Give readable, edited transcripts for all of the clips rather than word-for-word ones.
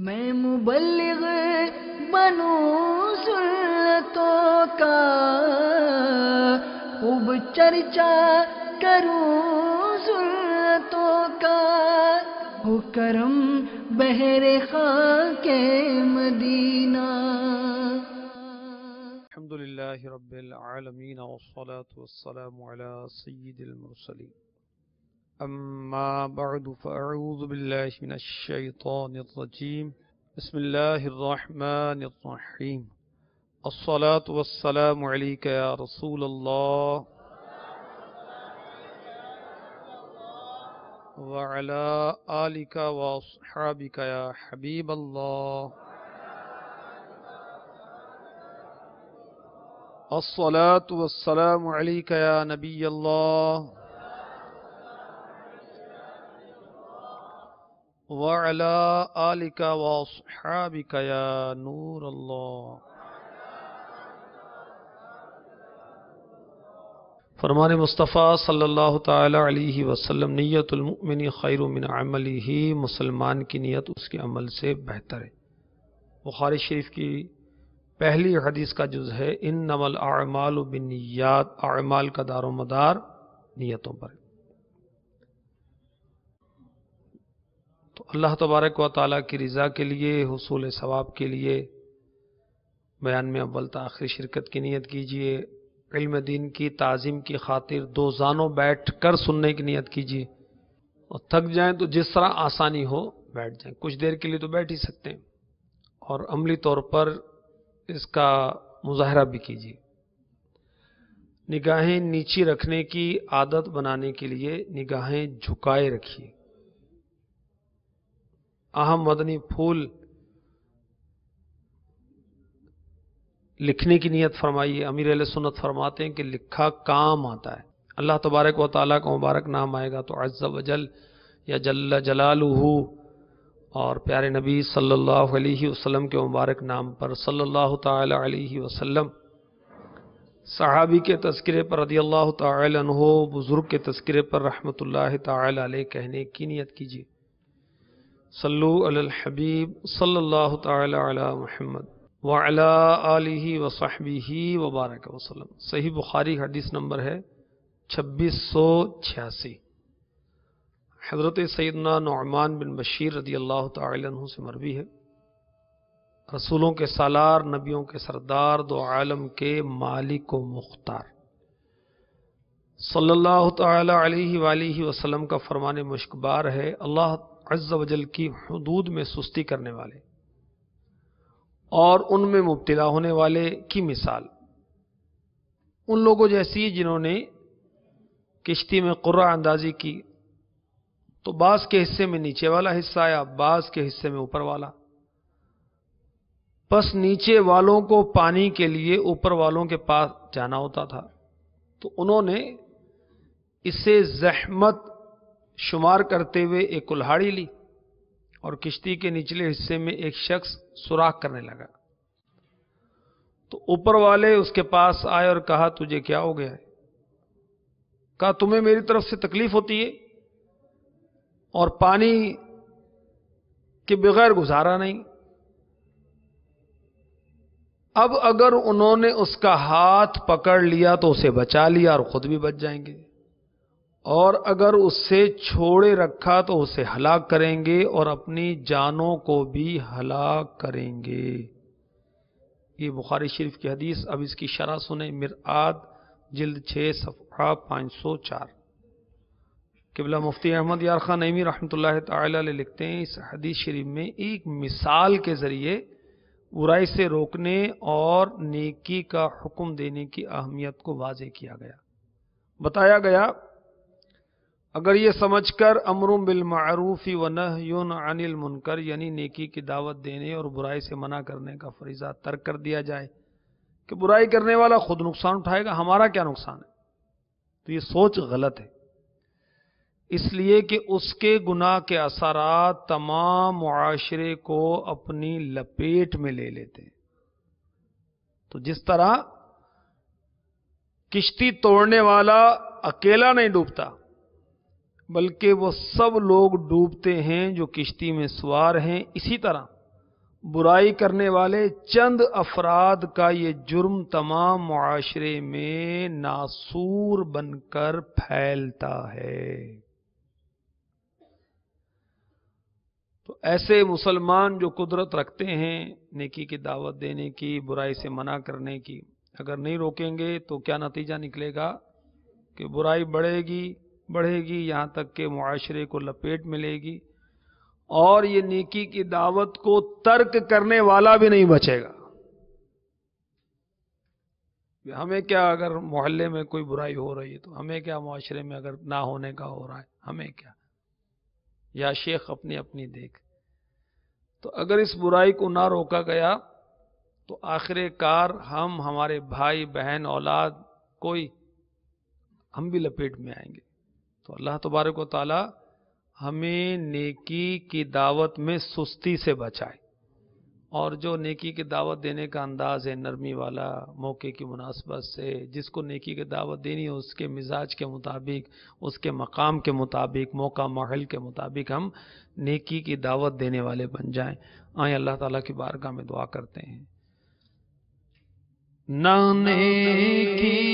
میں مبلغ بنوں سنتوں کا، خوب چرچا کروں سنتوں کا، ہو کرم بہر خاک مدینہ۔ الحمدللہ رب العالمین والصلاة والسلام علی سید المرسلین، اما بعد فاعوذ باللہ من الشیطان الرجیم، بسم اللہ الرحمن الرحیم، الصلاة والسلام علیک یا رسول اللہ وعلی آلک واصحابک یا حبیب اللہ، الصلاة والسلام علیک یا نبی اللہ وعلی آلک واصحابک یا نور اللہ۔ فرمان مصطفیٰ صلی اللہ تعالی علیہ وسلم، نیت المؤمن خیر من عملہ، مسلمان کی نیت اس کے عمل سے بہتر ہے۔ بخاری شریف کی پہلی حدیث کا جز ہے انما الاعمال بالنیات، اعمال کا دار و مدار نیتوں پر ہے۔ تو اللہ تبارک و تعالیٰ کی رضا کے لیے، حصول ثواب کے لیے بیان میں اول تاخیر شرکت کی نیت کیجیے، علم دین کی تعظیم کی خاطر دو زانوں بیٹھ کر سننے کی نیت کیجیے، اور تھک جائیں تو جس طرح آسانی ہو بیٹھ جائیں، کچھ دیر کے لیے تو بیٹھ ہی سکتے ہیں، اور عملی طور پر اس کا مظاہرہ بھی کیجیے۔ نگاہیں نیچی رکھنے کی عادت بنانے کے لیے نگاہیں جھکائے رکھیے۔ اہم مدنی پھول لکھنے کی نیت فرمائیے۔ امیر اہل سنت فرماتے ہیں کہ لکھا کام آتا ہے۔ اللہ تبارک و تعالیٰ کا مبارک نام آئے گا تو عز و جل یا جل جلالہ، اور پیارے نبی صلی اللہ علیہ وسلم کے مبارک نام پر صلی اللہ تعالی علیہ وسلم، صحابی کے تذکرے پر رضی اللہ تعالی عنہ، بزرگ کے تذکرے پر رحمت اللہ تعالی علیہ کہنے کی نیت کیجیے۔ صلو علی الحبیب صلی اللہ تعالی علی محمد وعلی آلہ وصحبہ وبارک وسلم۔ صحیح بخاری حدیث نمبر ہے 2686۔ حضرت سیدنا نعمان بن بشیر رضی اللہ تعالی عنہ سے مروی ہے، رسولوں کے سالار، نبیوں کے سردار، دو عالم کے مالک و مختار صلی اللہ تعالی علیہ وآلہ وسلم کا فرمان مشکبار ہے، اللہ عز و جل کی حدود میں سستی کرنے والے اور ان میں مبتلا ہونے والے کی مثال ان لوگوں جیسی جنہوں نے کشتی میں قرعہ اندازی کی تو بعض کے حصے میں نیچے والا حصہ آیا، بعض کے حصے میں اوپر والا، پس نیچے والوں کو پانی کے لیے اوپر والوں کے پاس جانا ہوتا تھا، تو انہوں نے اسے زحمت شمار کرتے ہوئے ایک کلہاڑی لی اور کشتی کے نچلے حصے میں ایک شخص سوراخ کرنے لگا، تو اوپر والے اس کے پاس آئے اور کہا تجھے کیا ہو گیا ہے؟ کہا تمہیں میری طرف سے تکلیف ہوتی ہے اور پانی کے بغیر گزارا نہیں۔ اب اگر انہوں نے اس کا ہاتھ پکڑ لیا تو اسے بچا لیا اور خود بھی بچ جائیں گے، اور اگر اس سے چھوڑے رکھا تو اسے ہلاک کریں گے اور اپنی جانوں کو بھی ہلاک کریں گے۔ یہ بخاری شریف کی حدیث۔ اب اس کی شرح سنیں، مرآت جلد 6 صفحہ 504۔ قبلہ مفتی احمد یار خان نعیمی رحمۃ اللہ تعالی علیہ لکھتے ہیں، اس حدیث شریف میں ایک مثال کے ذریعے برائی سے روکنے اور نیکی کا حکم دینے کی اہمیت کو واضح کیا گیا۔ بتایا گیا اگر یہ سمجھ کر امر بالمعروف و نہی عن المنکر، یعنی نیکی کی دعوت دینے اور برائی سے منع کرنے کا فریضہ ترک کر دیا جائے کہ برائی کرنے والا خود نقصان اٹھائے گا، ہمارا کیا نقصان ہے، تو یہ سوچ غلط ہے، اس لیے کہ اس کے گناہ کے اثرات تمام معاشرے کو اپنی لپیٹ میں لے لیتے ہیں۔ تو جس طرح کشتی توڑنے والا اکیلا نہیں ڈوبتا، بلکہ وہ سب لوگ ڈوبتے ہیں جو کشتی میں سوار ہیں، اسی طرح برائی کرنے والے چند افراد کا یہ جرم تمام معاشرے میں ناسور بن کر پھیلتا ہے۔ تو ایسے مسلمان جو قدرت رکھتے ہیں نیکی کی دعوت دینے کی، برائی سے منع کرنے کی، اگر نہیں روکیں گے تو کیا نتیجہ نکلے گا کہ برائی بڑھے گی یہاں تک کہ معاشرے کو لپیٹ ملے گی، اور یہ نیکی کی دعوت کو ترک کرنے والا بھی نہیں بچے گا۔ ہمیں کیا اگر محلے میں کوئی برائی ہو رہی ہے تو ہمیں کیا، معاشرے میں اگر نہ ہونے کا ہو رہا ہے ہمیں کیا، یا شیخ اپنی دیکھ۔ تو اگر اس برائی کو نہ روکا گیا تو آخر کار ہمارے بھائی بہن اولاد کوئی، ہم بھی لپیٹ میں آئیں گے۔ تو اللہ تبارک و تعالی ہمیں نیکی کی دعوت میں سستی سے بچائے، اور جو نیکی کی دعوت دینے کا انداز ہے نرمی والا، موقع کی مناسبت سے، جس کو نیکی کی دعوت دینی ہے اس کے مزاج کے مطابق، اس کے مقام کے مطابق، موقع ماحول کے مطابق ہم نیکی کی دعوت دینے والے بن جائیں۔ آئیں اللہ تعالیٰ کی بارگاہ میں دعا کرتے ہیں۔ نہ نیکی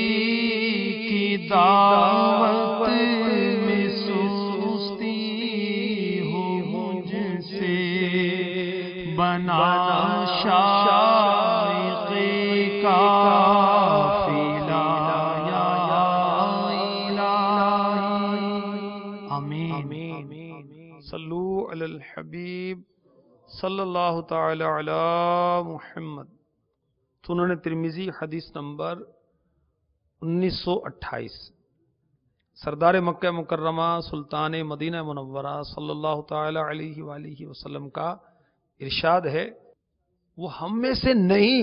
کی دعوت میں سستی ہو مجھ سے، بنا شائق کا فیلا یا الہی، آمین۔ صلو علی الحبیب صلی اللہ تعالی علی محمد۔ سنن ترمذی حدیث نمبر 1928۔ سردار مکہ مکرمہ سلطان مدینہ منورہ صلی اللہ تعالی علیہ وآلہ وسلم کا ارشاد ہے، وہ ہم میں سے نہیں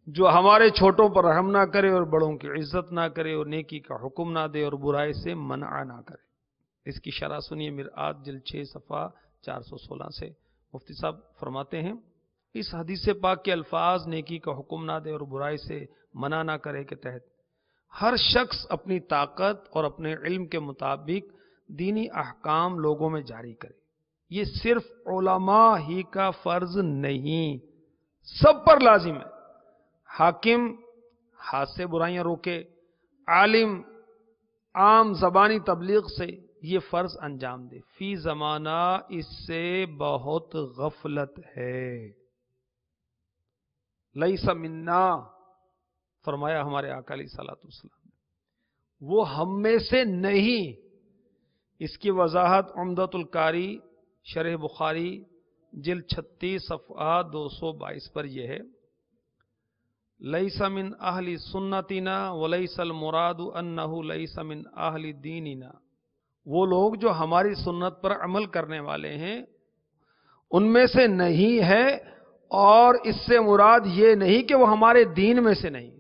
جو ہمارے چھوٹوں پر رحم نہ کرے اور بڑوں کی عزت نہ کرے اور نیکی کا حکم نہ دے اور برائی سے منع نہ کرے۔ اس کی شرح سنیے مرآت جلد 6 صفحہ 416 سے۔ مفتی صاحب فرماتے ہیں اس حدیث پاک کے الفاظ نیکی کا حکم نہ دے اور برائی سے منع نہ کرے کے تحت ہر شخص اپنی طاقت اور اپنے علم کے مطابق دینی احکام لوگوں میں جاری کرے۔ یہ صرف علماء ہی کا فرض نہیں، سب پر لازم ہے۔ حاکم ہاتھ سے برائیاں روکے، عالم عام زبانی تبلیغ سے یہ فرض انجام دے۔ فی زمانہ اس سے بہت غفلت ہے۔ لیس منا فرمایا ہمارے آقا علیہ الصلوۃ والسلام نے، وہ ہم میں سے نہیں۔ اس کی وضاحت عمدۃ القاری شرح بخاری جلد 36 صفحہ 222 پر یہ ہے، لیس من اہل سنتنا ولیس المراد انہ لیس من اہل دیننا۔ وہ لوگ جو ہماری سنت پر عمل کرنے والے ہیں ان میں سے نہیں ہے، اور اس سے مراد یہ نہیں کہ وہ ہمارے دین میں سے نہیں۔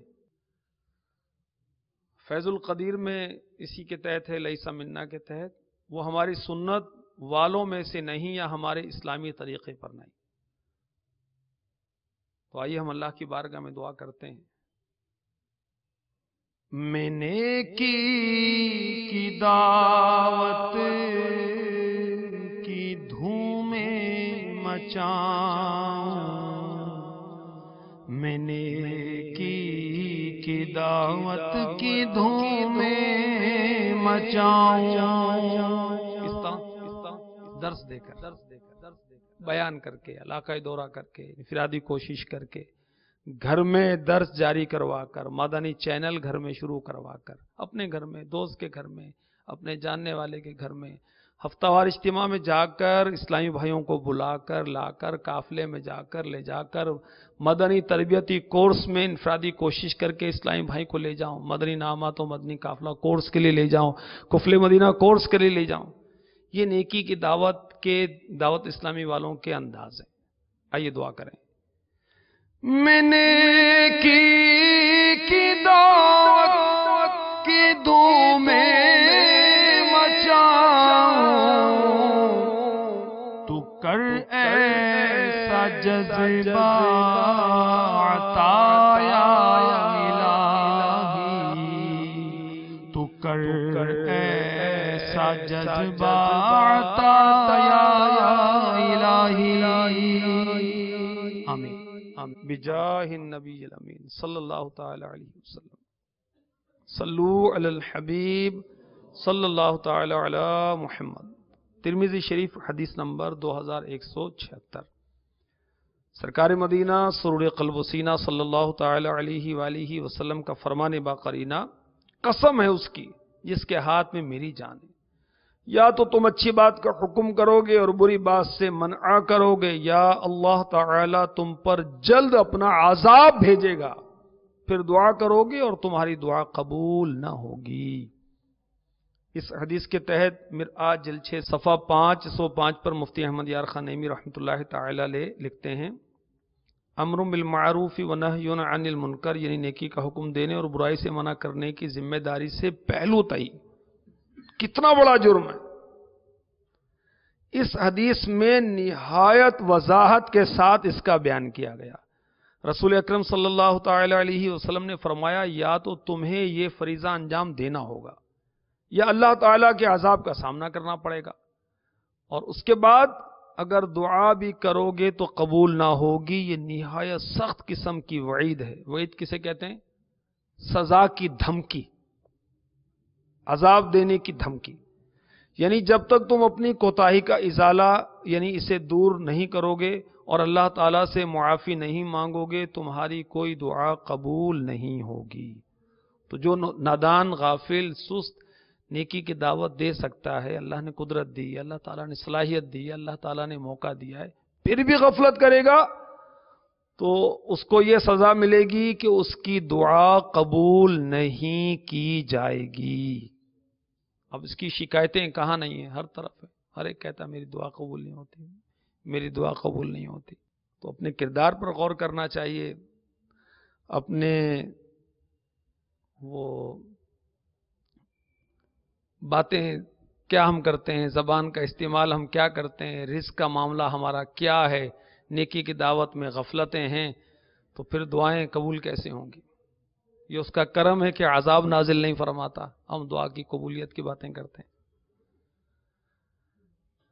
فیض القدیر میں اسی کے تحت ہے، لیس منا کے تحت، وہ ہماری سنت والوں میں سے نہیں یا ہمارے اسلامی طریقے پر نہیں۔ تو آئیے ہم اللہ کی بارگاہ میں دعا کرتے ہیں۔ میں نیکی کی دعوت کی دھومیں مچاؤں، میں نیکی کی دعوت کی دھومیں مچاؤں، درس دے کر بیان کر کے، علاقائی دورہ کر کے، انفرادی کوشش کر کے، گھر میں درس جاری کروا کر، مدنی چینل گھر میں شروع کروا کر، اپنے گھر میں، دوست کے گھر میں، اپنے جاننے والے کے گھر میں، ہفتہ وار اجتماع میں جا کر اسلامی بھائیوں کو بلا کر، لا کر، قافلے میں جا کر، لے جا کر، مدنی تربیتی کورس میں انفرادی کوشش کر کے اسلامی بھائی کو لے جاؤں، مدنی نامات و مدنی قافلہ کورس کے لیے لے جاؤں، قفل مدینہ کورس کے لیے لے جاؤں۔ یہ نیکی کی دعوت اسلامی والوں کے انداز ہیں۔ آئیے دعا کریں۔ میں نیکی کی دعوت کی دھومیں مچاؤں، تو کر ایسا جذبہ عطا یا الہی، تو کر ایسا جذبہ عطا یا الہی۔ آمین آمین بجاہ النبی الامین صلی اللہ تعالی علیہ وسلم. صلو علی الحبیب صلی اللہ تعالی علی محمد. ترمذی شریف حدیث نمبر 2176. سرکار مدینہ سرور قلب و سینہ صلی اللہ تعالی علیہ وآلہ وسلم کا فرمان باقرینہ، قسم ہے اس کی جس کے ہاتھ میں میری جان ہے، یا تو تم اچھی بات کا حکم کرو گے اور بری بات سے منع کرو گے، یا اللہ تعالی تم پر جلد اپنا عذاب بھیجے گا، پھر دعا کرو گے اور تمہاری دعا قبول نہ ہوگی. اس حدیث کے تحت مرآت جلد 6 صفحہ 505 پر مفتی احمد یار خان نعیمی رحمۃ اللہ تعالی علیہ لکھتے ہیں، امر بالمعروف و نہی عن المنکر، یعنی نیکی کا حکم دینے اور برائی سے منع کرنے کی ذمہ داری سے پہلو تئی. کتنا بڑا جرم ہے. اس حدیث میں نہایت وضاحت کے ساتھ اس کا بیان کیا گیا. رسول اکرم صلی اللہ تعالی علیہ وسلم نے فرمایا، یا تو تمہیں یہ فریضہ انجام دینا ہوگا یا اللہ تعالیٰ کے عذاب کا سامنا کرنا پڑے گا، اور اس کے بعد اگر دعا بھی کرو گے تو قبول نہ ہوگی. یہ نہایت سخت قسم کی وعید ہے. وعید کسے کہتے ہیں؟ سزا کی دھمکی، عذاب دینے کی دھمکی. یعنی جب تک تم اپنی کوتاہی کا ازالہ یعنی اسے دور نہیں کرو گے اور اللہ تعالیٰ سے معافی نہیں مانگو گے، تمہاری کوئی دعا قبول نہیں ہوگی. تو جو نادان، غافل، سست نیکی کی دعوت دے سکتا ہے، اللہ نے قدرت دی، اللہ تعالیٰ نے صلاحیت دی، اللہ تعالیٰ نے موقع دیا ہے، پھر بھی غفلت کرے گا تو اس کو یہ سزا ملے گی کہ اس کی دعا قبول نہیں کی جائے گی. اب اس کی شکایتیں کہاں نہیں ہیں؟ ہر طرف ہے. ہر ایک کہتا ہے میری دعا قبول نہیں ہوتی، میری دعا قبول نہیں ہوتی. تو اپنے کردار پر غور کرنا چاہیے، اپنے وہ باتیں کیا ہم کرتے ہیں، زبان کا استعمال ہم کیا کرتے ہیں، رزق کا معاملہ ہمارا کیا ہے. نیکی کی دعوت میں غفلتیں ہیں تو پھر دعائیں قبول کیسے ہوں گی؟ یہ اس کا کرم ہے کہ عذاب نازل نہیں فرماتا، ہم دعا کی قبولیت کی باتیں کرتے ہیں.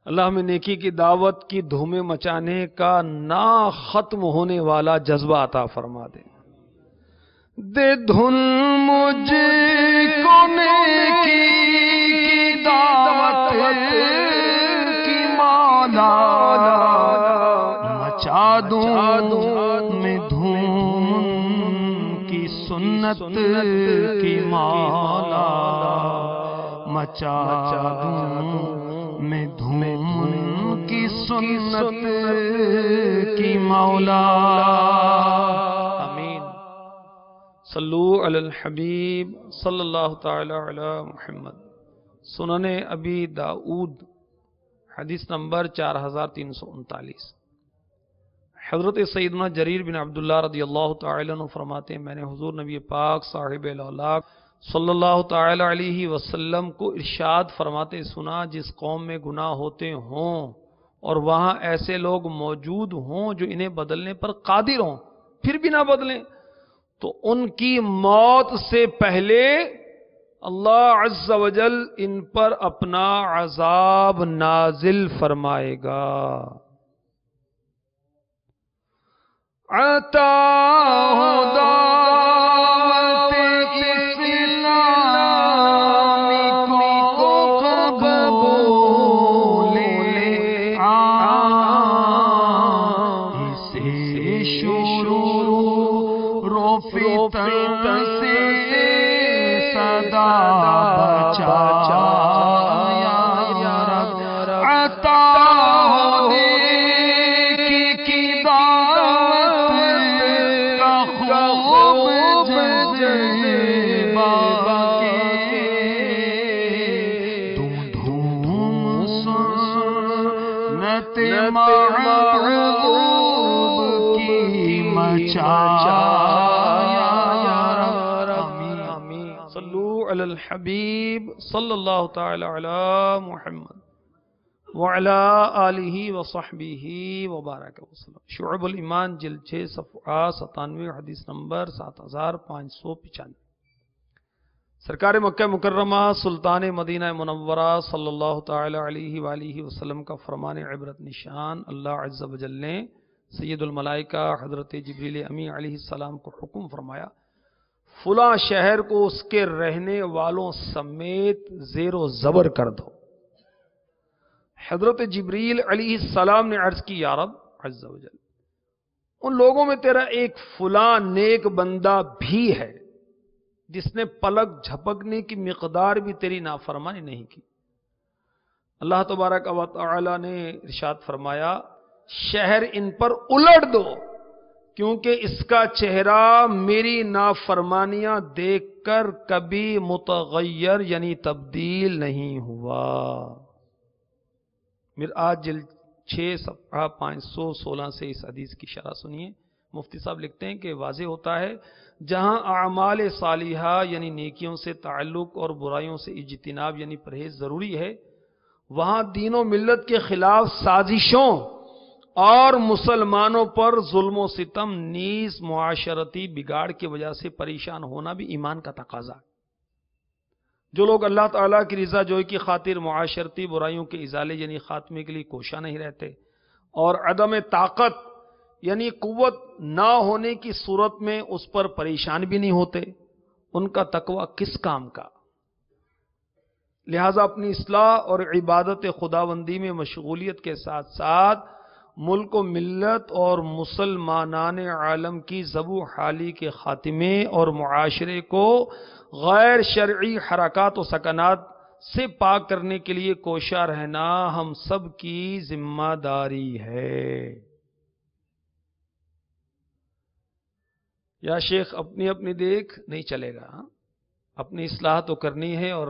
اللہ ہمیں نیکی کی دعوت کی دھومیں مچانے کا نہ ختم ہونے والا جذبہ عطا فرما دے. دے دھن مجھ کو نیکی کی دعوت کی مولا، مچا دوں میں دھوم کی سنت کی مولا، مچا دوں میں دھوم کی سنت کی مولا. آمین. صلو علی الحبیب صلی اللہ تعالی علی محمد. سنن ابی داؤد حدیث نمبر 4339. حضرت سیدنا جریر بن عبداللہ رضی اللہ تعالی عنہ فرماتے ہیں، میں نے حضور نبی پاک صاحب الاولاق صلی اللہ تعالی علیہ وسلم کو ارشاد فرماتے سنا، جس قوم میں گناہ ہوتے ہوں اور وہاں ایسے لوگ موجود ہوں جو انہیں بدلنے پر قادر ہوں پھر بھی نہ بدلیں، تو ان کی موت سے پہلے اللہ عز و جل ان پر اپنا عذاب نازل فرمائے گا. عطا دعوت اسلام کو قبول اسے شروع رو فتن سے صدا بچا یا رب. عطا صلو علی الحبیب صلی اللہ تعالی علی محمد وعلی آلہ وصحبہ وبارک وسلم. شعب الایمان جلد 6 صفحہ 97 حدیث نمبر 7595. سرکار مکہ مکرمہ سلطان مدینہ منورہ صلی اللہ تعالی علیہ وآلہ وسلم کا فرمان عبرت نشان اللہ عز و جل نے سید الملائکہ حضرت جبریل امی علیہ السلام کو حکم فرمایا، فلاں شہر کو اس کے رہنے والوں سمیت زیر و زبر کر دو۔ حضرت جبریل علیہ السلام نے عرض کی، یا رب عز و جل، ان لوگوں میں تیرا ایک فلاں نیک بندہ بھی ہے جس نے پلک جھپکنے کی مقدار بھی تیری نافرمانی نہیں کی۔ اللہ تبارک و تعالی نے ارشاد فرمایا، شہر ان پر الٹ دو، کیونکہ اس کا چہرہ میری نافرمانیاں دیکھ کر کبھی متغیر یعنی تبدیل نہیں ہوا۔ مرآت جلد 6 صفحہ 516 سے اس حدیث کی شرح سنیے۔ مفتی صاحب لکھتے ہیں کہ واضح ہوتا ہے جہاں اعمال صالحہ یعنی نیکیوں سے تعلق اور برائیوں سے اجتناب یعنی پرہیز ضروری ہے، وہاں دین و ملت کے خلاف سازشوں اور مسلمانوں پر ظلم و ستم نیز معاشرتی بگاڑ کی وجہ سے پریشان ہونا بھی ایمان کا تقاضا ہے۔ جو لوگ اللہ تعالیٰ کی رضا جوئی کی خاطر معاشرتی برائیوں کے ازالے یعنی خاتمے کے لیے کوشاں نہیں رہتے اور عدم طاقت یعنی قوت نہ ہونے کی صورت میں اس پر پریشان بھی نہیں ہوتے، ان کا تقوی کس کام کا؟ لہذا اپنی اصلاح اور عبادت خداوندی میں مشغولیت کے ساتھ ساتھ ملک و ملت اور مسلمانان عالم کی زب و حالی کے خاتمے اور معاشرے کو غیر شرعی حرکات و سکنات سے پاک کرنے کے لیے کوشاں رہنا ہم سب کی ذمہ داری ہے۔ یا شیخ اپنی اپنی دیکھ نہیں چلے گا، اپنی اصلاح تو کرنی ہے اور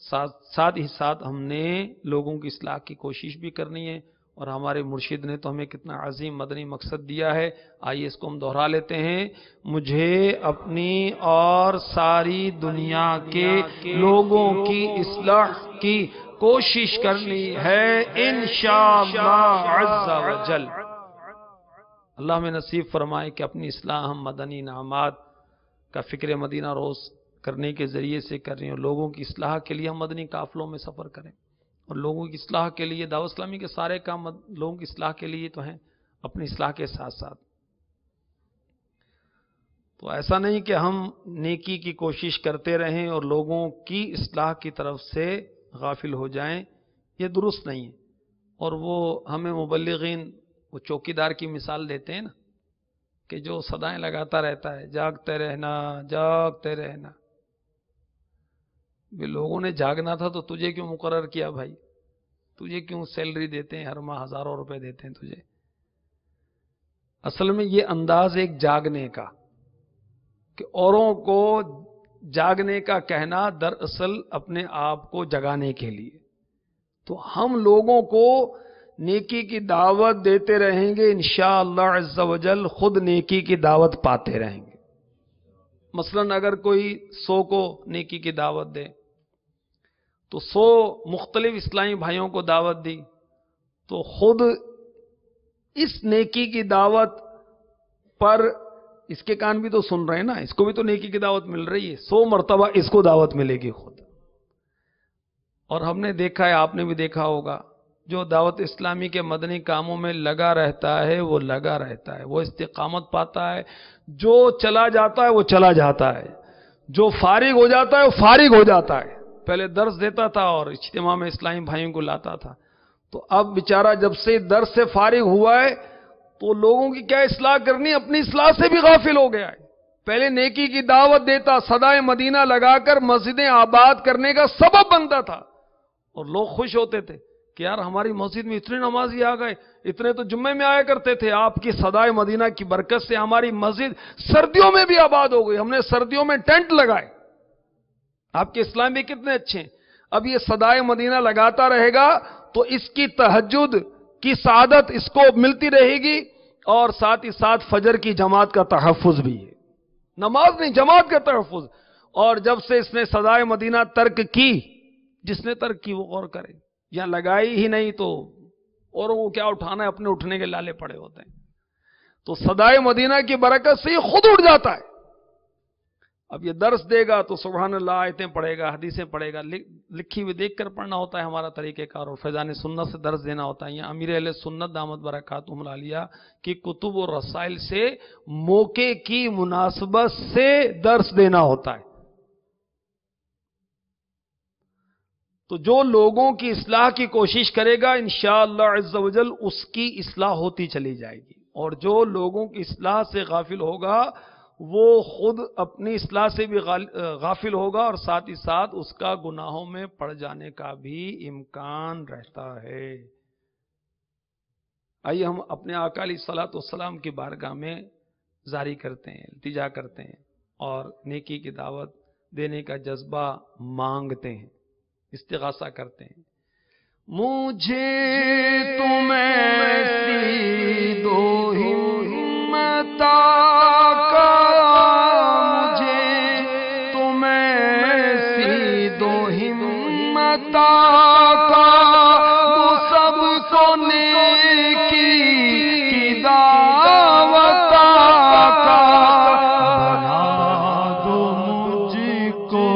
ساتھ ہی ساتھ ہم نے لوگوں کی اصلاح کی کوشش بھی کرنی ہے، اور ہمارے مرشد نے تو ہمیں کتنا عظیم مدنی مقصد دیا ہے۔ آئیے اس کو ہم دوہرا لیتے ہیں، مجھے اپنی اور ساری دنیا کے لوگوں کی اصلاح کی کوشش کرنی ہے انشاءاللہ عز و جل۔ اللہ ہمیں نصیب فرمائے کہ اپنی اصلاح ہم مدنی انعامات کا فکر مدینہ روز کرنے کے ذریعے سے کر رہے ہیں، اور لوگوں کی اصلاح کے لیے ہم مدنی قافلوں میں سفر کریں، اور لوگوں کی اصلاح کے لیے دعوت اسلامی کے سارے کام لوگوں کی اصلاح کے لیے تو ہیں، اپنی اصلاح کے ساتھ ساتھ۔ تو ایسا نہیں کہ ہم نیکی کی کوشش کرتے رہیں اور لوگوں کی اصلاح کی طرف سے غافل ہو جائیں، یہ درست نہیں ہے۔ اور وہ ہمیں مبلغین وہ چوکیدار کی مثال دیتے ہیں نا، کہ جو صدائیں لگاتا رہتا ہے، جاگتے رہنا جاگتے رہنا۔ بھی لوگوں نے جاگنا تھا تو تجھے کیوں مقرر کیا بھائی؟ تجھے کیوں سیلری دیتے ہیں، ہر ماہ ہزاروں روپے دیتے ہیں تجھے؟ اصل میں یہ انداز ایک جاگنے کا، کہ اوروں کو جاگنے کا کہنا دراصل اپنے آپ کو جگانے کے لیے۔ تو ہم لوگوں کو نیکی کی دعوت دیتے رہیں گے، انشاءاللہ عز و جل خود نیکی کی دعوت پاتے رہیں گے۔ مثلا اگر کوئی 100 کو نیکی کی دعوت دے تو 100 مختلف اسلامی بھائیوں کو دعوت دی، تو خود اس نیکی کی دعوت پر اس کے کان بھی تو سن رہے ہیں نا، اس کو بھی تو نیکی کی دعوت مل رہی ہے، 100 مرتبہ اس کو دعوت ملے گی خود۔ اور ہم نے دیکھا ہے، آپ نے بھی دیکھا ہوگا، جو دعوت اسلامی کے مدنی کاموں میں لگا رہتا ہے وہ لگا رہتا ہے، وہ استقامت پاتا ہے۔ جو چلا جاتا ہے وہ چلا جاتا ہے، جو فارغ ہو جاتا ہے وہ فارغ ہو جاتا ہے۔ پہلے درس دیتا تھا اور اجتماع میں اسلامی بھائیوں کو لاتا تھا، تو اب بیچارہ جب سے درس سے فارغ ہوا ہے تو لوگوں کی کیا اصلاح کرنی، اپنی اصلاح سے بھی غافل ہو گیا ہے۔ پہلے نیکی کی دعوت دیتا، صدائے مدینہ لگا کر مسجدیں آباد کرنے کا سبب بنتا تھا، اور لوگ خوش ہوتے تھے کہ یار ہماری مسجد میں اتنے نمازی آ گئے، اتنے تو جمعے میں آیا کرتے تھے، آپ کی صدائے مدینہ کی برکت سے ہماری مسجد سردیوں میں بھی آباد ہو گئی، ہم نے سردیوں میں ٹینٹ لگائے۔ آپ کے اسلام بھی کتنے اچھے ہیں۔ اب یہ صدائے مدینہ لگاتا رہے گا تو اس کی تہجد کی سعادت اس کو ملتی رہے گی، اور ساتھ ہی ساتھ فجر کی جماعت کا تحفظ بھی ہے، نماز نہیں جماعت کا تحفظ۔ اور جب سے اس نے صدائے مدینہ ترک کی، جس نے ترک کی وہ غور کرے، یا لگائی ہی نہیں تو اوروں کو کیا اٹھانا ہے، اپنے اٹھنے کے لالے پڑے ہوتے ہیں۔ تو صدائے مدینہ کی برکت سے یہ خود اٹھ جاتا ہے۔ اب یہ درس دے گا تو سبحان اللہ آیتیں پڑھے گا، حدیثیں پڑھے گا، لکھی ہوئی دیکھ کر پڑھنا ہوتا ہے ہمارا طریقہ کار، اور فیضان سنت سے درس دینا ہوتا ہے. یہ امیر اہل سنت دامت برکاتہم العالیہ کی کتب اور رسائل سے موقع کی مناسبت سے درس دینا ہوتا ہے. تو جو لوگوں کی اصلاح کی کوشش کرے گا انشاءاللہ عز و جل اس کی اصلاح ہوتی چلی جائے گی، اور جو لوگوں کی اصلاح سے غافل ہوگا وہ خود اپنی اصلاح سے بھی غافل ہوگا، اور ساتھ ہی ساتھ اس کا گناہوں میں پڑ جانے کا بھی امکان رہتا ہے. آئیے ہم اپنے آقا علیہ الصلوۃ والسلام کی بارگاہ میں زاری کرتے ہیں، التجا کرتے ہیں، اور نیکی کی دعوت دینے کا جذبہ مانگتے ہیں، استغاثہ کرتے ہیں. مجھے تم ایسی دو ہمت کا، مجھے تم ایسی دو ہمت کا، تو سب کو نیکی کی دعوت کا، بنا دو مجھ کو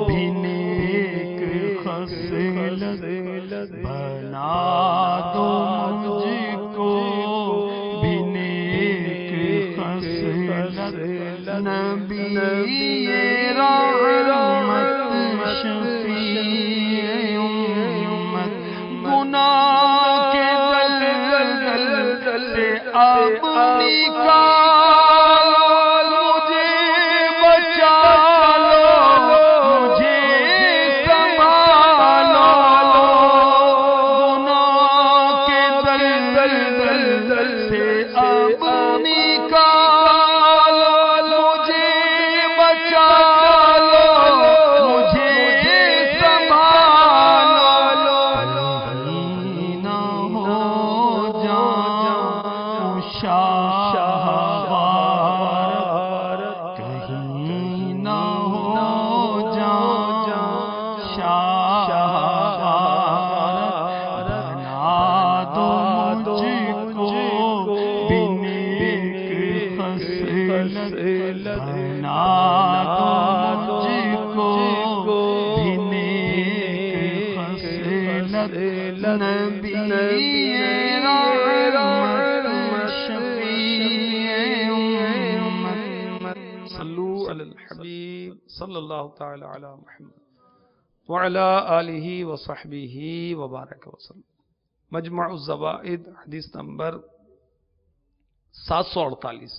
بھی نیک خصلت، بنا دو مجھ کو بھی نیک خصلت. نبی رحمت شفیع امت، گناہ کے دلدل سے آپ نکال، مجھے بچا لو، مجھے سنبھالو، گناہ کے دلدل سے آپ نکال، مجھے بچا لو، مجھے سنبھالو، کہیں نہ ہو جاؤں شاہ غار، کہیں نہ ہو جاؤں شاہ غار، بنا دو مجھ کو بھی نیک خصلت، بنا دو مجھ کو بھی نیک خصلت. نبی رحمت شفیع امت، صلو علی الحبیب صلی اللہ تعالی علی محمد وعلی آلہ وصحبہ وبارک وسلم. مجمع الزوائد حدیث نمبر 748.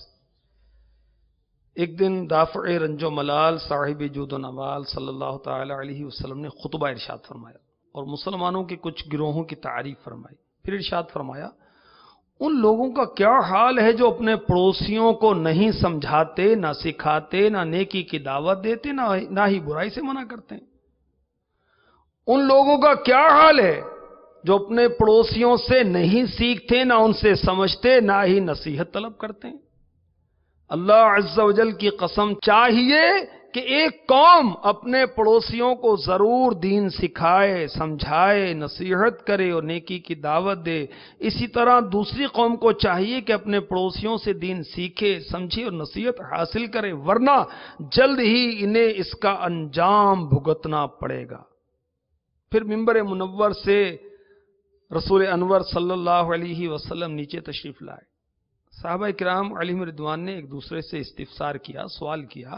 ایک دن دافع رنج و ملال صاحب جود و نوال صلی اللہ تعالی علیہ وسلم نے خطبہ ارشاد فرمایا اور مسلمانوں کے کچھ گروہوں کی تعریف فرمائی. پھر ارشاد فرمایا ان لوگوں کا کیا حال ہے جو اپنے پڑوسیوں کو نہیں سمجھاتے، نہ سکھاتے، نہ نیکی کی دعوت دیتے، نہ ہی برائی سے منع کرتے ہیں. ان لوگوں کا کیا حال ہے جو اپنے پڑوسیوں سے نہیں سیکھتے، نہ ان سے سمجھتے، نہ ہی نصیحت طلب کرتے ہیں. اللہ عز و جل کی قسم چاہیے کہ ایک قوم اپنے پڑوسیوں کو ضرور دین سکھائے، سمجھائے، نصیحت کرے اور نیکی کی دعوت دے. اسی طرح دوسری قوم کو چاہیے کہ اپنے پڑوسیوں سے دین سیکھے، سمجھے اور نصیحت حاصل کرے، ورنہ جلد ہی انہیں اس کا انجام بھگتنا پڑے گا. پھر منبر منور سے رسول انور صلی اللہ علیہ وسلم نیچے تشریف لائے. صحابہ کرام علیہم رضوان نے ایک دوسرے سے استفسار کیا، سوال کیا،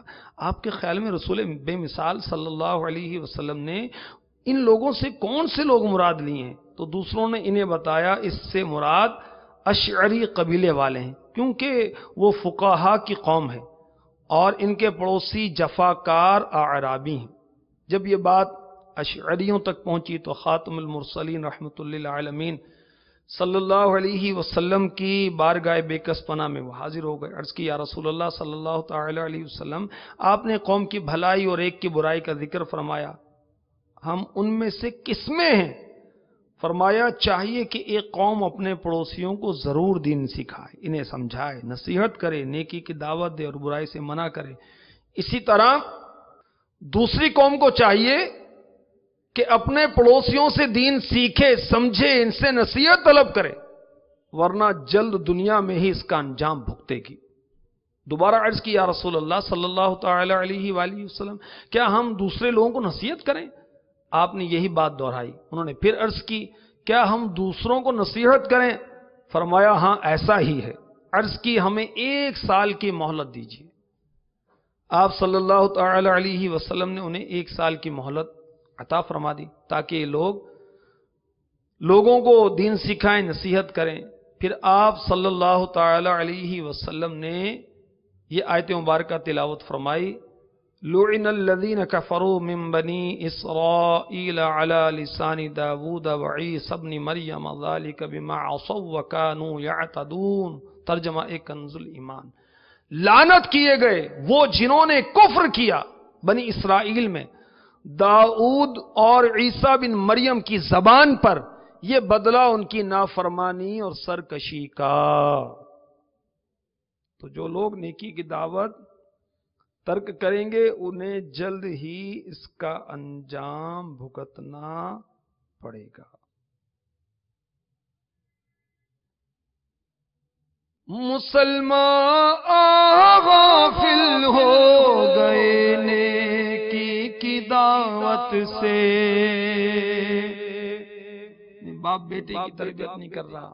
آپ کے خیال میں رسول بے مثال صلی اللہ علیہ وسلم نے ان لوگوں سے کون سے لوگ مراد لیے ہیں؟ تو دوسروں نے انہیں بتایا اس سے مراد اشعری قبیلے والے ہیں، کیونکہ وہ فقہا کی قوم ہے اور ان کے پڑوسی جفاکار اعرابی ہیں. جب یہ بات اشعریوں تک پہنچی تو خاتم المرسلین رحمۃ للعالمین صلی اللہ علیہ وسلم کی بارگاہ بے کس پناہ میں وہ حاضر ہو گئے. عرض کی یا رسول اللہ صلی اللہ تعالی علیہ وسلم، آپ نے قوم کی بھلائی اور ایک کی برائی کا ذکر فرمایا، ہم ان میں سے کس میں ہیں؟ فرمایا چاہیے کہ ایک قوم اپنے پڑوسیوں کو ضرور دین سکھائے، انہیں سمجھائے، نصیحت کرے، نیکی کی دعوت دے اور برائی سے منع کرے. اسی طرح دوسری قوم کو چاہیے کہ اپنے پڑوسیوں سے دین سیکھے، سمجھے، ان سے نصیحت طلب کرے، ورنہ جلد دنیا میں ہی اس کا انجام بھگتے گی. دوبارہ عرض کی یا رسول اللہ صلی اللہ تعالی علیہ وآلہ وسلم کیا ہم دوسرے لوگوں کو نصیحت کریں؟ آپ نے یہی بات دہرائی. انہوں نے پھر عرض کی کیا ہم دوسروں کو نصیحت کریں؟ فرمایا ہاں ایسا ہی ہے. عرض کی ہمیں 1 سال کی مہلت دیجیے. آپ صلی اللہ تعالی علیہ وسلم نے انہیں 1 سال کی مہلت عطا فرما دی تاکہ یہ لوگوں کو دین سکھائیں، نصیحت کریں. پھر آپ صلی اللہ تعالی علیہ وسلم نے یہ آیت مبارکہ تلاوت فرمائی لعن الذین کفروا من بنی اسرائیل علی لسان داود وعیسی ابن مریم ذلک بما عصوا وکانوا یعتدون. ترجمہ کنز الایمان. لعنت کیے گئے وہ جنہوں نے کفر کیا بنی اسرائیل میں داؤد اور عیسیٰ بن مریم کی زبان پر، یہ بدلہ ان کی نافرمانی اور سرکشی کا. تو جو لوگ نیکی کی دعوت ترک کریں گے انہیں جلد ہی اس کا انجام بھگتنا پڑے گا. مسلمان غافل ہو گئے نیکی کی دعوت سے. باپ بیٹے کی تربیت نہیں کر رہا،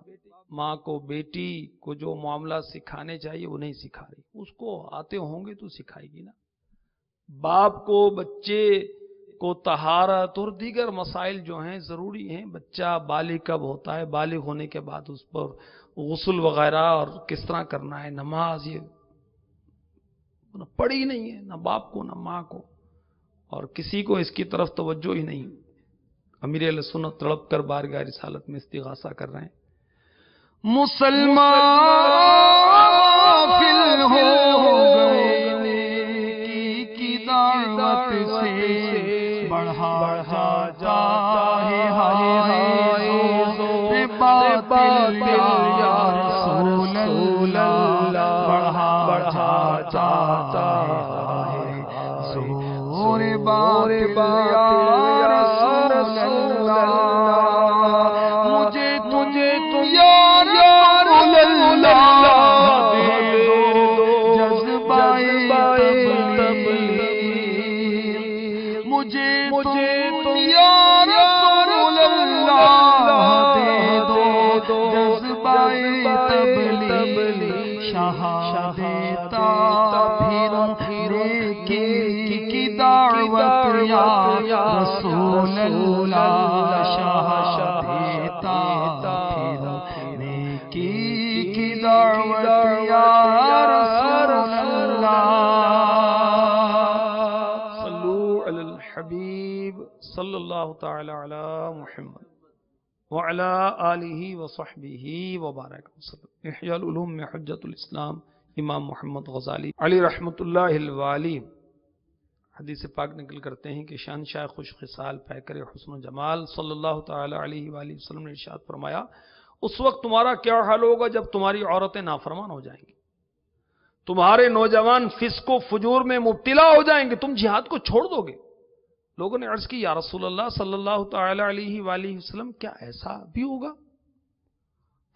ماں کو بیٹی کو جو معاملہ سکھانے چاہیے وہ نہیں سکھا رہی. اس کو آتے ہوں گے تو سکھائے گی نا. باپ کو بچے کو طہارت اور دیگر مسائل جو ہیں ضروری ہیں. بچہ بالغ کب ہوتا ہے، بالغ ہونے کے بعد اس پر غسل وغیرہ اور کس طرح کرنا ہے، نماز، یہ پڑھی نہیں ہے نہ باپ کو نہ ماں کو، اور کسی کو اس کی طرف توجہ ہی نہیں. امیر اہل سنت تڑپ کر بارگاہ رسالت میں استغاثہ کر رہے ہیں. مسلمان غافل ہو گئے نیکی کی دعوت سے، بڑھا جاتا ہے ہائے زور باطل یا رسول اللہ، بڑھا جاتا ہے زور باطل یا رسول اللہ. مجھے تجھے یا رسول اللہ دے دو جذبہ تبلیغ. مجھے یا رسول اللہ دے دو جذبہ تبلیغ. شہادت پھر نیکی کی دعوت یا رسول اللہ، شہادت پھر نیکی کی دعوت یا رسول اللہ. صلو علی الحبیب صلی اللہ تعالی علی محمد وعلی آلہ وصحبہ وبارک وسلم. احیاء العلوم میں حجت الاسلام امام محمد غزالی علی رحمت اللہ الوالی حدیث پاک نقل کرتے ہیں کہ شہنشاہ خوش خصال پیکر حسن و جمال صلی اللہ تعالی علیہ وآلہ وسلم نے ارشاد فرمایا اس وقت تمہارا کیا حال ہوگا جب تمہاری عورتیں نافرمان ہو جائیں گی، تمہارے نوجوان فسق و فجور میں مبتلا ہو جائیں گے، تم جہاد کو چھوڑ دو گے. لوگوں نے عرض کی یا رسول اللہ صلی اللہ تعالی علیہ وآلہ وسلم کیا ایسا بھی ہوگا؟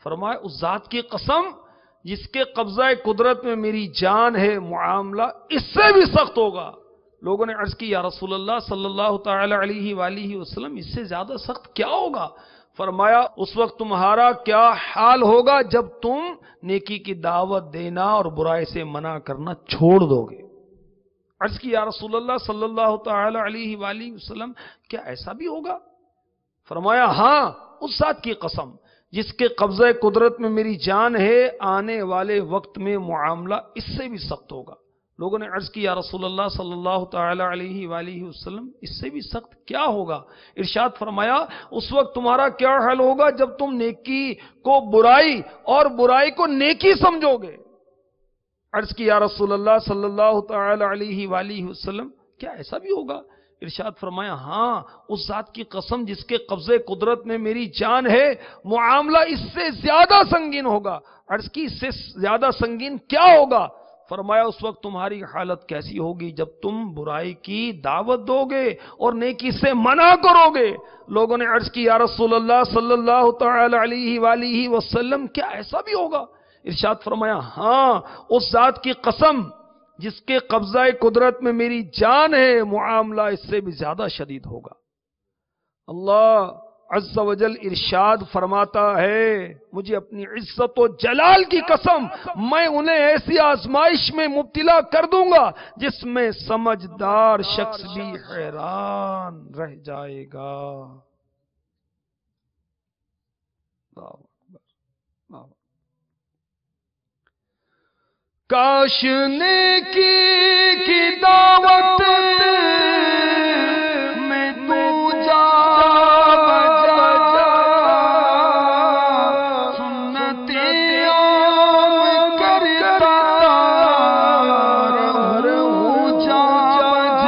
فرمایا اس ذات کی قسم جس کے قبضہ قدرت میں میری جان ہے، معاملہ اس سے بھی سخت ہوگا. لوگوں نے عرض کی یا رسول اللہ صلی اللہ تعالی علیہ وآلہ وسلم اس سے زیادہ سخت کیا ہوگا؟ فرمایا اس وقت تمہارا کیا حال ہوگا جب تم نیکی کی دعوت دینا اور برائی سے منع کرنا چھوڑ دو گے. عرض کی یا رسول اللہ صلی اللہ تعالی علیہ وآلہ وسلم کیا ایسا بھی ہوگا؟ فرمایا ہاں اس ذات کی قسم جس کے قبضہ قدرت میں میری جان ہے، آنے والے وقت میں معاملہ اس سے بھی سخت ہوگا. لوگوں نے عرض کی یا رسول اللہ صلی اللہ تعالی علیہ وآلہ وسلم اس سے بھی سخت کیا ہوگا؟ ارشاد فرمایا اس وقت تمہارا کیا حال ہوگا جب تم نیکی کو برائی اور برائی کو نیکی سمجھو گے. عرض کی یا رسول اللہ صلی اللہ تعالی علیہ وآلہ وسلم کیا ایسا بھی ہوگا؟ ارشاد فرمایا ہاں اس ذات کی قسم جس کے قبضے قدرت میں میری جان ہے، معاملہ اس سے زیادہ سنگین ہوگا. عرض کی اس سے زیادہ سنگین کیا ہوگا؟ فرمایا اس وقت تمہاری حالت کیسی ہوگی جب تم برائی کی دعوت دو گے اور نیکی سے منع کرو گے. لوگوں نے عرض کی یا رسول اللہ صلی اللہ تعالی علیہ وآلہ وسلم کیا ایسا بھی ہوگا؟ ارشاد فرمایا ہاں اس ذات کی قسم جس کے قبضہ قدرت میں میری جان ہے، معاملہ اس سے بھی زیادہ شدید ہوگا۔ اللہ عز و جل ارشاد فرماتا ہے مجھے اپنی عزت و جلال کی قسم، میں انہیں ایسی آزمائش میں مبتلا کر دوں گا جس میں سمجھدار شخص بھی حیران رہ جائے گا۔ اللہ اکبر، اللہ اکبر۔ کاش نیکی کی دعوت میں تو جا بجا، سنتیں عام کرتا رہوں جا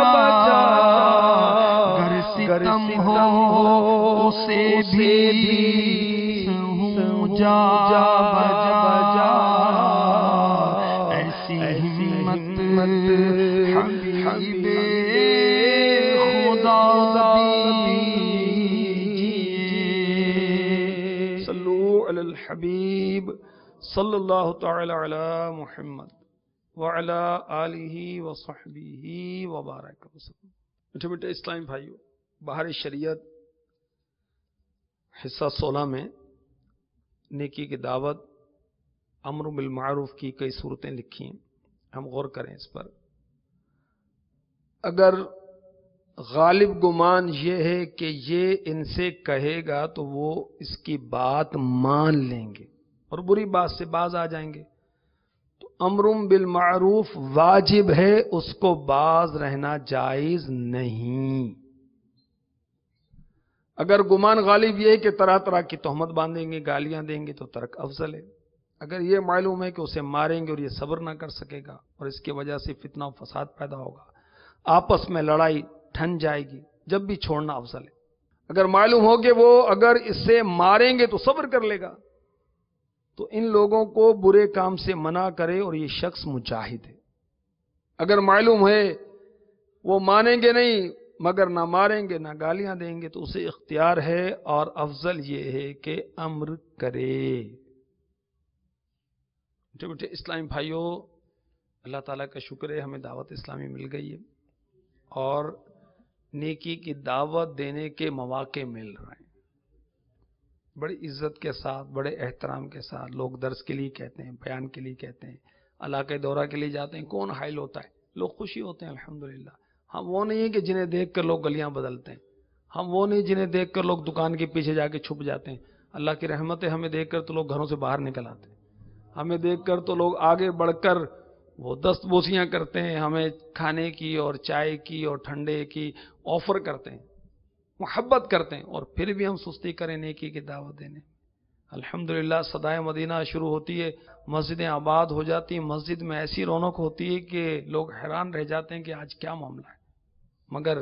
بجا، گر ستم ہو اسے بھی سہوں جا بجا، حبیب خدا دیجئے۔ صلو علی الحبیب صلی اللہ تعالی علی محمد وعلی آلہ وصحبہ وبارک وسلم۔ میٹھے میٹھے اسلامی بھائیو، بہار شریعت حصہ 16 میں نیکی کی دعوت، امر بالمعروف کی کئی صورتیں لکھی ہیں، ہم غور کریں اس پر۔ اگر غالب گمان یہ ہے کہ یہ ان سے کہے گا تو وہ اس کی بات مان لیں گے اور بری بات سے باز آ جائیں گے، تو امر بالمعروف واجب ہے، اس کو باز رہنا جائز نہیں۔ اگر گمان غالب یہ ہے کہ طرح طرح کی تہمت باندھیں گے، گالیاں دیں گے، تو ترک افضل ہے۔ اگر یہ معلوم ہے کہ اسے ماریں گے اور یہ صبر نہ کر سکے گا اور اس کی وجہ سے فتنہ و فساد پیدا ہوگا، آپس میں لڑائی ٹھن جائے گی، جب بھی چھوڑنا افضل ہے۔ اگر معلوم ہو کہ وہ اگر اسے ماریں گے تو صبر کر لے گا، تو ان لوگوں کو برے کام سے منع کرے اور یہ شخص مجاہد ہے۔ اگر معلوم ہے وہ مانیں گے نہیں مگر نہ ماریں گے نہ گالیاں دیں گے، تو اسے اختیار ہے اور افضل یہ ہے کہ امر کرے۔ بیٹے اسلامی بھائیوں، اللہ تعالیٰ کا شکر ہے ہمیں دعوت اسلامی مل گئی ہے اور نیکی کی دعوت دینے کے مواقع مل رہے ہیں، بڑی عزت کے ساتھ، بڑے احترام کے ساتھ۔ لوگ درس کے لیے کہتے ہیں، بیان کے لیے کہتے ہیں، علاقے دورہ کے لیے جاتے ہیں، کون حائل ہوتا ہے، لوگ خوشی ہوتے ہیں الحمدللہ۔ ہم وہ نہیں ہیں کہ جنہیں دیکھ کر لوگ گلیاں بدلتے ہیں، ہم وہ نہیں جنہیں دیکھ کر لوگ دکان کے پیچھے جا کے چھپ جاتے ہیں۔ اللہ کی رحمت ہے، ہمیں دیکھ کر تو لوگ گھروں سے باہر نکل آتے ہیں، ہمیں دیکھ کر تو لوگ آگے بڑھ کر وہ دست بوسیاں کرتے ہیں، ہمیں کھانے کی اور چائے کی اور ٹھنڈے کی آفر کرتے ہیں، محبت کرتے ہیں، اور پھر بھی ہم سستی کریں نیکی کی دعوت دینے۔ الحمدللہ صدائے مدینہ شروع ہوتی ہے، مسجدیں آباد ہو جاتی ہیں، مسجد میں ایسی رونق ہوتی ہے کہ لوگ حیران رہ جاتے ہیں کہ آج کیا معاملہ ہے، مگر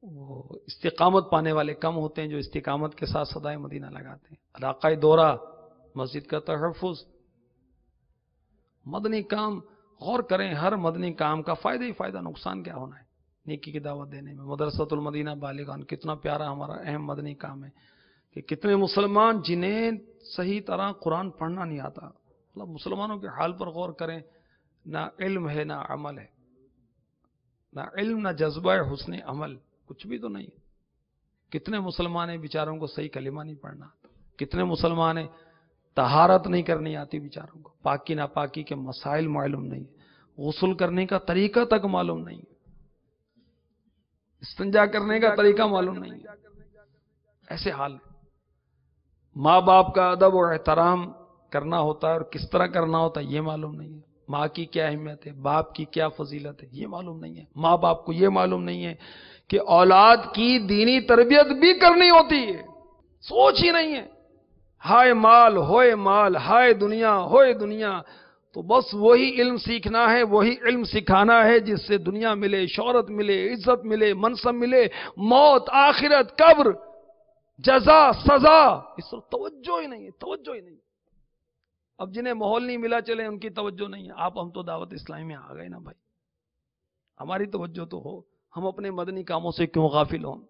وہ استقامت پانے والے کم ہوتے ہیں جو استقامت کے ساتھ صدائے مدینہ لگاتے ہیں۔ علاقۂ دورہ، مسجد کا تحفظ، مدنی کام، غور کریں ہر مدنی کام کا فائدہ ہی فائدہ، نقصان کیا ہونا ہے نیکی کی دعوت دینے میں۔ مدرسۃ المدینہ بالغان کتنا پیارا ہمارا اہم مدنی کام ہے کہ کتنے مسلمان جنہیں صحیح طرح قرآن پڑھنا نہیں آتا، مطلب مسلمانوں کے حال پر غور کریں، نہ علم ہے نہ عمل ہے، نہ علم نہ جذبہ حسن عمل، کچھ بھی تو نہیں۔ کتنے مسلمان ہیں بیچاروں کو صحیح کلمہ نہیں پڑھنا آتا، کتنے مسلمان ہیں طہارت نہیں کرنی آتی بیچاروں کو، پاکی ناپاکی کے مسائل معلوم نہیں ہے، غسل کرنے کا طریقہ تک معلوم نہیں ہے، استنجا کرنے کا طریقہ معلوم نہیں ہے، ایسے حال ہے۔ ماں باپ کا ادب و احترام کرنا ہوتا ہے اور کس طرح کرنا ہوتا ہے یہ معلوم نہیں ہے، ماں کی کیا اہمیت ہے، باپ کی کیا فضیلت ہے یہ معلوم نہیں ہے، ماں باپ کو یہ معلوم نہیں ہے کہ اولاد کی دینی تربیت بھی کرنی ہوتی ہے، سوچ ہی نہیں ہے۔ ہائے مال ہوئے مال، ہائے دنیا ہوئے دنیا، تو بس وہی علم سیکھنا ہے، وہی علم سکھانا ہے جس سے دنیا ملے، شہرت ملے، عزت ملے، منصب ملے، موت، آخرت، قبر، جزا، سزا، اس پر توجہ ہی نہیں ہے، توجہ ہی نہیں۔ اب جنہیں ماحول نہیں ملا چلے ان کی توجہ نہیں ہے، ہم تو دعوت اسلامی میں آ گئے نا بھائی، ہماری توجہ تو ہو، ہم اپنے مدنی کاموں سے کیوں غافل ہوں،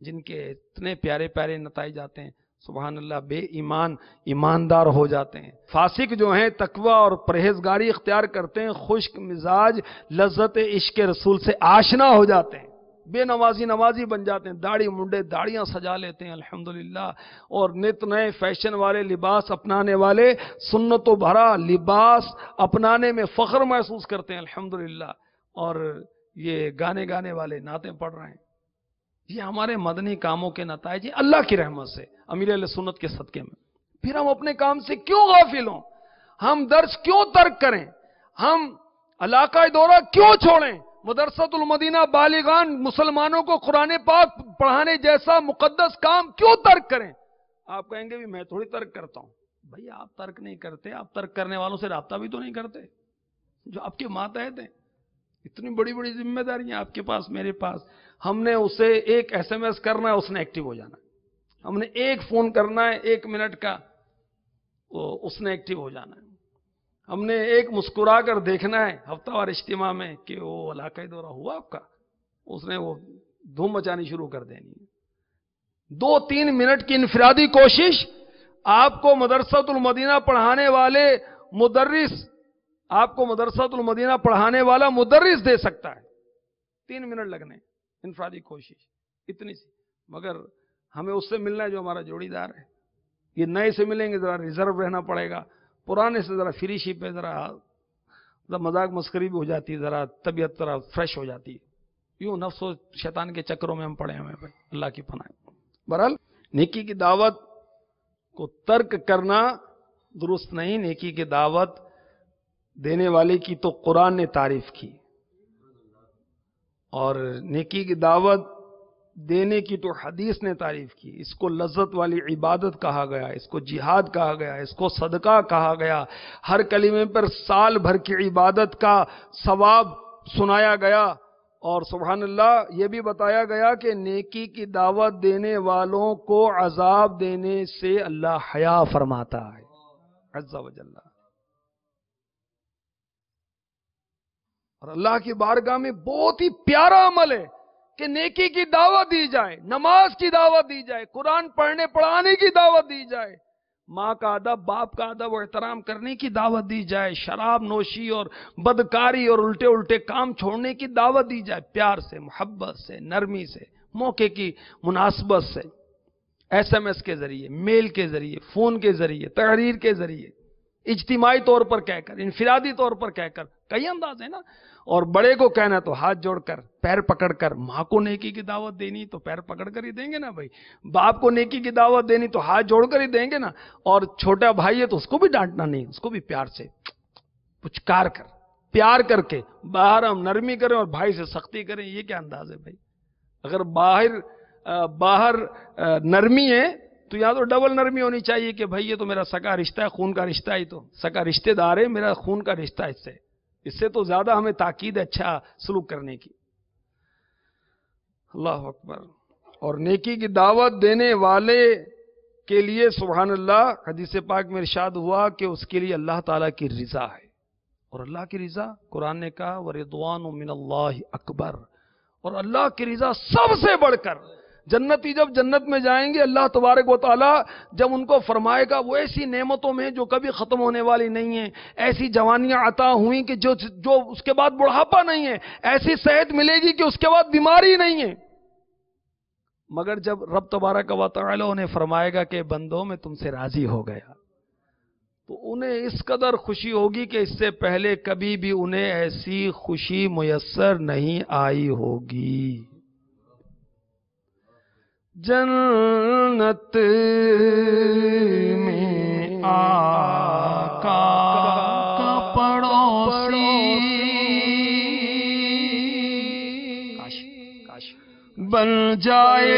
جن کے اتنے پیارے پیارے نتائج آتے ہیں، سبحان اللہ، بے ایمان ایماندار ہو جاتے ہیں. فاسق جو ہیں تقوی اور پرہیزگاری اختیار کرتے ہیں، خشک مزاج لذت عشق رسول سے آشنا ہو جاتے ہیں، بے نمازی نمازی بن جاتے ہیں، داڑھی منڈے داڑیاں سجا لیتے ہیں الحمدللہ، اور نت نئے فیشن والے لباس اپنانے والے سنت و بھرا لباس اپنانے میں فخر محسوس کرتے ہیں الحمدللہ، اور یہ گانے والے نعتیں پڑھ رہے ہیں. یہ ہمارے مدنی کاموں کے نتائج ہیں اللہ کی رحمت سے، امیر اہل سنت کے صدقے میں. پھر ہم اپنے کام سے کیوں غافل ہوں؟ ہم درس کیوں ترک کریں؟ ہم علاقہ دورہ کیوں چھوڑیں؟ مدرسۃ المدینہ بالغان مسلمانوں کو قرآن پاک پڑھانے جیسا مقدس کام کیوں ترک کریں؟ آپ کہیں گے بھی میں تھوڑی ترک کرتا ہوں. بھئی آپ ترک نہیں کرتے، آپ ترک کرنے والوں سے رابطہ بھی تو نہیں کرتے جو آپ کے ماتحت ہیں. اتنی بڑی بڑی ذمہ داریاں آپ کے پاس، میرے پاس. ہم نے اسے ایک ایس ایم ایس کرنا ہے، اس نے ایکٹیو ہو جانا ہے. ہم نے ایک فون کرنا ہے 1 منٹ کا، اس نے ایکٹیو ہو جانا ہے. ہم نے ایک مسکرا کر دیکھنا ہے ہفتہ وار اجتماع میں کہ وہ علاقائی دورہ ہوا آپ کا، اس نے وہ دھوم مچانی شروع کر دینی ہے. 2-3 منٹ کی انفرادی کوشش آپ کو مدرسۃ المدینہ پڑھانے والے مدرس، آپ کو مدرسۃ المدینہ پڑھانے والا مدرس دے سکتا ہے. 3 منٹ لگنے، انفرادی کوشش اتنی سی. مگر ہمیں اس سے ملنا ہے جو ہمارا جوڑی دار ہے. یہ نئے سے ملیں گے ذرا ریزرو رہنا پڑے گا، پرانے سے ذرا فری شپ ہے، ذرا مذاق مسخری بھی ہو جاتی ہے، ذرا طبیعت ذرا فریش ہو جاتی ہے. یوں نفس و شیطان کے چکروں میں ہم پڑے ہوئے ہیں بھائی، اللہ کی پناہ. بہرحال نیکی کی دعوت کو ترک کرنا درست نہیں. نیکی کی دعوت دینے والے کی تو قرآن نے تعریف کی، اور نیکی کی دعوت دینے کی تو حدیث نے تعریف کی. اس کو لذت والی عبادت کہا گیا، اس کو جہاد کہا گیا، اس کو صدقہ کہا گیا. ہر کلمے پر سال بھر کی عبادت کا ثواب سنایا گیا. اور سبحان اللہ یہ بھی بتایا گیا کہ نیکی کی دعوت دینے والوں کو عذاب دینے سے اللہ حیا فرماتا ہے عز و جل. اور اللہ کی بارگاہ میں بہت ہی پیارا عمل ہے کہ نیکی کی دعوت دی جائے، نماز کی دعوت دی جائے، قرآن پڑھنے پڑھانے کی دعوت دی جائے، ماں کا ادب باپ کا ادب و احترام کرنے کی دعوت دی جائے، شراب نوشی اور بدکاری اور الٹے الٹے کام چھوڑنے کی دعوت دی جائے، پیار سے، محبت سے، نرمی سے، موقع کی مناسبت سے، ایس ایم ایس کے ذریعے، میل کے ذریعے، فون کے ذریعے، تحریر کے ذریعے، اجتماعی طور پر کہہ کر، انفرادی طور پر کہہ کر. کئی انداز ہیں نا. اور بڑے کو کہنا تو ہاتھ جوڑ کر، پیر پکڑ کر. ماں کو نیکی کی دعوت دینی تو پیر پکڑ کر ہی دیں گے نا بھائی. باپ کو نیکی کی دعوت دینی تو ہاتھ جوڑ کر ہی دیں گے نا. اور چھوٹا بھائی ہے تو اس کو بھی ڈانٹنا نہیں، اس کو بھی پیار سے پچکار کر، پیار کر کے. باہر ہم نرمی کریں اور بھائی سے سختی کریں، یہ کیا انداز ہے بھائی؟ اگر باہر نرمی ہے تو یہاں تو ڈبل نرمی ہونی چاہیے کہ بھائی یہ تو میرا سگا رشتہ ہے، خون کا رشتہ ہی تو سگا رشتہ دار ہے، میرا خون کا رشتہ ہے. اس سے تو زیادہ ہمیں تاکید ہے اچھا سلوک کرنے کی. اللہ اکبر. اور نیکی کی دعوت دینے والے کے لیے سبحان اللہ حدیث پاک میں ارشاد ہوا کہ اس کے لیے اللہ تعالیٰ کی رضا ہے. اور اللہ کی رضا قرآن نے کہا وَرِضْوَانٌ مِّنَ اللَّهِ اکبر. اور اللہ کی رضا سب سے بڑھ کر. جنتی جب جنت میں جائیں گے اللہ تبارک و تعالیٰ جب ان کو فرمائے گا وہ ایسی نعمتوں میں جو کبھی ختم ہونے والی نہیں ہیں، ایسی جوانیاں عطا ہوئیں کہ جو اس کے بعد بڑھاپا نہیں ہے، ایسی صحت ملے گی کہ اس کے بعد بیماری نہیں ہے. مگر جب رب تبارک و تعالیٰ انہیں فرمائے گا کہ بندوں میں تم سے راضی ہو گیا، تو انہیں اس قدر خوشی ہوگی کہ اس سے پہلے کبھی بھی انہیں ایسی خوشی میسر نہیں آئی ہوگی. جنت میں آقا کا پڑوسی کاش بن جائے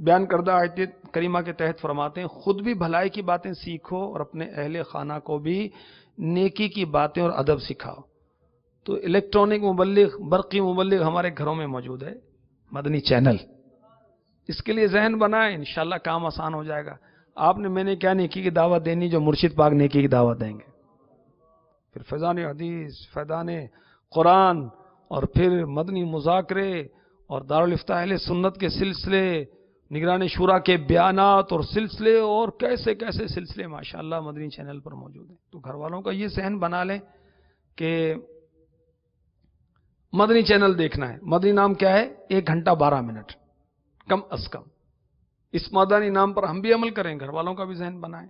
بیان کردہ آیت کریمہ کے تحت فرماتے ہیں خود بھی بھلائی کی باتیں سیکھو اور اپنے اہل خانہ کو بھی نیکی کی باتیں اور ادب سکھاؤ. تو الیکٹرانک مبلغ، برقی مبلغ ہمارے گھروں میں موجود ہے، مدنی چینل. اس کے لیے ذہن بنائیں، انشاءاللہ کام آسان ہو جائے گا. آپ نے میں نے کیا نیکی کی دعوت دینی جو مرشد پاک نیکی کی دعوت دیں گے. پھر فیضان حدیث، فیضان قرآن، اور پھر مدنی مذاکرے اور دارالافتاء اہل سنت کے سلسلے، نگران شورا کے بیانات اور سلسلے، اور کیسے کیسے سلسلے ماشاءاللہ مدنی چینل پر موجود ہیں. تو گھر والوں کا یہ ذہن بنا لیں کہ مدنی چینل دیکھنا ہے. مدنی نام کیا ہے؟ 1 گھنٹہ 12 منٹ کم از کم. اس مدنی نام پر ہم بھی عمل کریں، گھر والوں کا بھی ذہن بنائیں.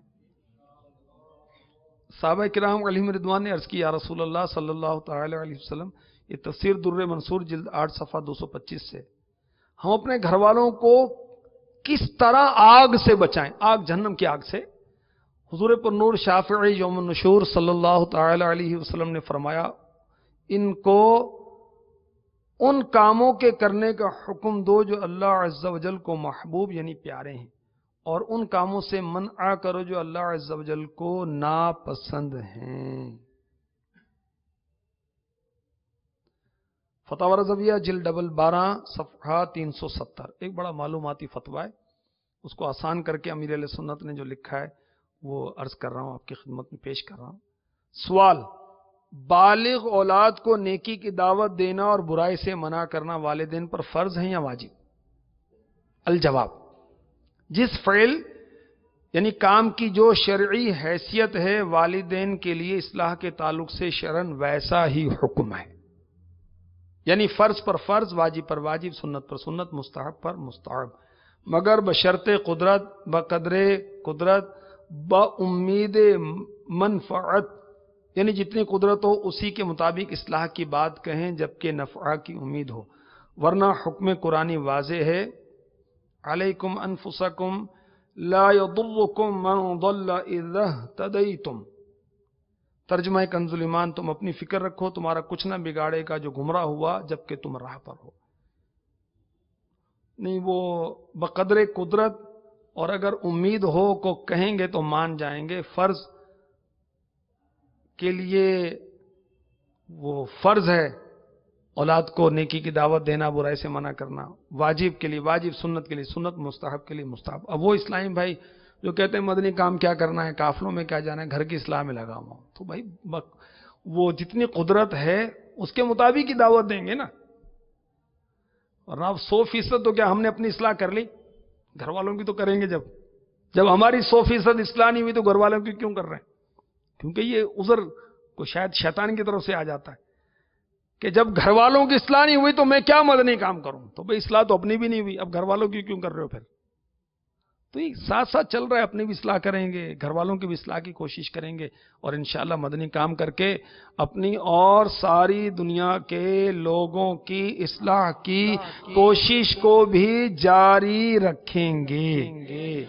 صحابہ کرام علیہم رضوان نے عرض کی یا رسول اللہ صلی اللہ تعالی علیہ وسلم، یہ تفسیر در منصور جلد 8 صفحہ 225 سے، ہم اپنے گھر والوں کو کس طرح آگ سے بچائیں، آگ جہنم کی آگ سے. حضور پر نور شافعی یوم النشور صلی اللہ تعالی علیہ وسلم نے فرمایا ان کو ان کاموں کے کرنے کا حکم دو جو اللہ عز و جل کو محبوب یعنی پیارے ہیں، اور ان کاموں سے منع کرو جو اللہ عز و جل کو ناپسند ہیں. فتاوی رضویہ جلد 12 صفحہ 370، ایک بڑا معلوماتی فتویٰ ہے، اس کو آسان کر کے امیر اہل سنت نے جو لکھا ہے وہ عرض کر رہا ہوں، آپ کی خدمت میں پیش کر رہا ہوں. سوال: بالغ اولاد کو نیکی کی دعوت دینا اور برائی سے منع کرنا والدین پر فرض ہے یا واجب؟ الجواب: جس فعل یعنی کام کی جو شرعی حیثیت ہے والدین کے لیے اصلاح کے تعلق سے شرعاً ویسا ہی حکم ہے. یعنی فرض پر فرض، واجب پر واجب، سنت پر سنت، مستحب پر مستحب، مگر بشرط قدرت، بقدر قدرت، بامید منفعت، یعنی جتنی قدرت ہو اسی کے مطابق اصلاح کی بات کہیں جبکہ نفع کی امید ہو، ورنہ حکم قرآنی واضح ہے علیکم انفسکم لا یضرکم من ضل اذا اہتدیتم. ترجمہ کنز ایمان: تم اپنی فکر رکھو، تمہارا کچھ نہ بگاڑے گا جو گمراہ ہوا جبکہ تم راہ پر ہو. نہیں، وہ بقدر قدرت اور اگر امید ہو کو کہیں گے تو مان جائیں گے. فرض کے لیے وہ فرض ہے اولاد کو نیکی کی دعوت دینا، برائی سے منع کرنا. واجب کے لیے واجب، سنت کے لیے سنت، مستحب کے لیے مستحب. اب وہ اسلامی بھائی جو کہتے ہیں مدنی کام کیا کرنا ہے، قافلوں میں کیا جانا ہے، گھر کی اصلاح میں لگا ہوا ہوں، تو بھائی وہ جتنی قدرت ہے اس کے مطابق ہی دعوت دیں گے نا. ورنہ اب 100% تو کیا ہم نے اپنی اصلاح کر لی؟ گھر والوں کی تو کریں گے. جب ہماری 100% اصلاح نہیں ہوئی تو گھر والوں کی کیوں کر رہے ہیں؟ کیونکہ یہ عذر کو شاید شیطان کی طرف سے آ جاتا ہے کہ جب گھر والوں کی اصلاح نہیں ہوئی تو میں کیا مدنی کام کروں. تو بھئی اصلاح تو اپنی بھی نہیں ہوئی، اب گھر والوں کی کیوں کر رہے ہو پھر؟ تو یہ ساتھ ساتھ چل رہا ہے، اپنی بھی اصلاح کریں گے، گھر والوں کی بھی اصلاح کی کوشش کریں گے، اور انشاءاللہ مدنی کام کر کے اپنی اور ساری دنیا کے لوگوں کی اصلاح کی کوشش کو بھی جاری رکھیں گے.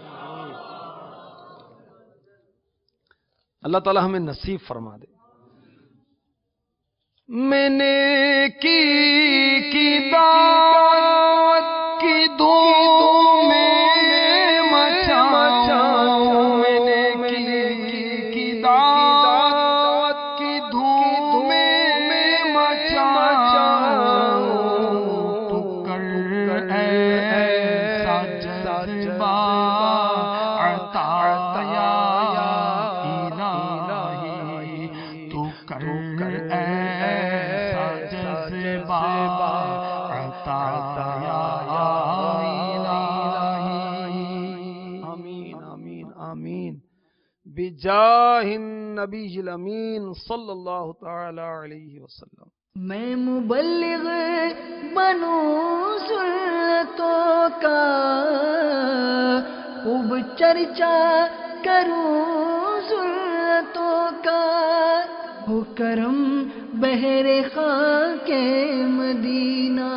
اللہ تعالی ہمیں نصیب فرما دے. میں نے کی دعوت کی دھوم میں مچاؤں، میں نے کی دعوت کی دھوم میں مچاؤں، تو کر ایسا جذبہ عطا یا الہی، تو کر بجاہ النبی الامین صلی اللہ تعالی علیہ وسلم. میں مبلغ بنوں سنتوں کا، خوب چرچا کروں سنتوں کا، ہو کرم بہر خاک مدینہ.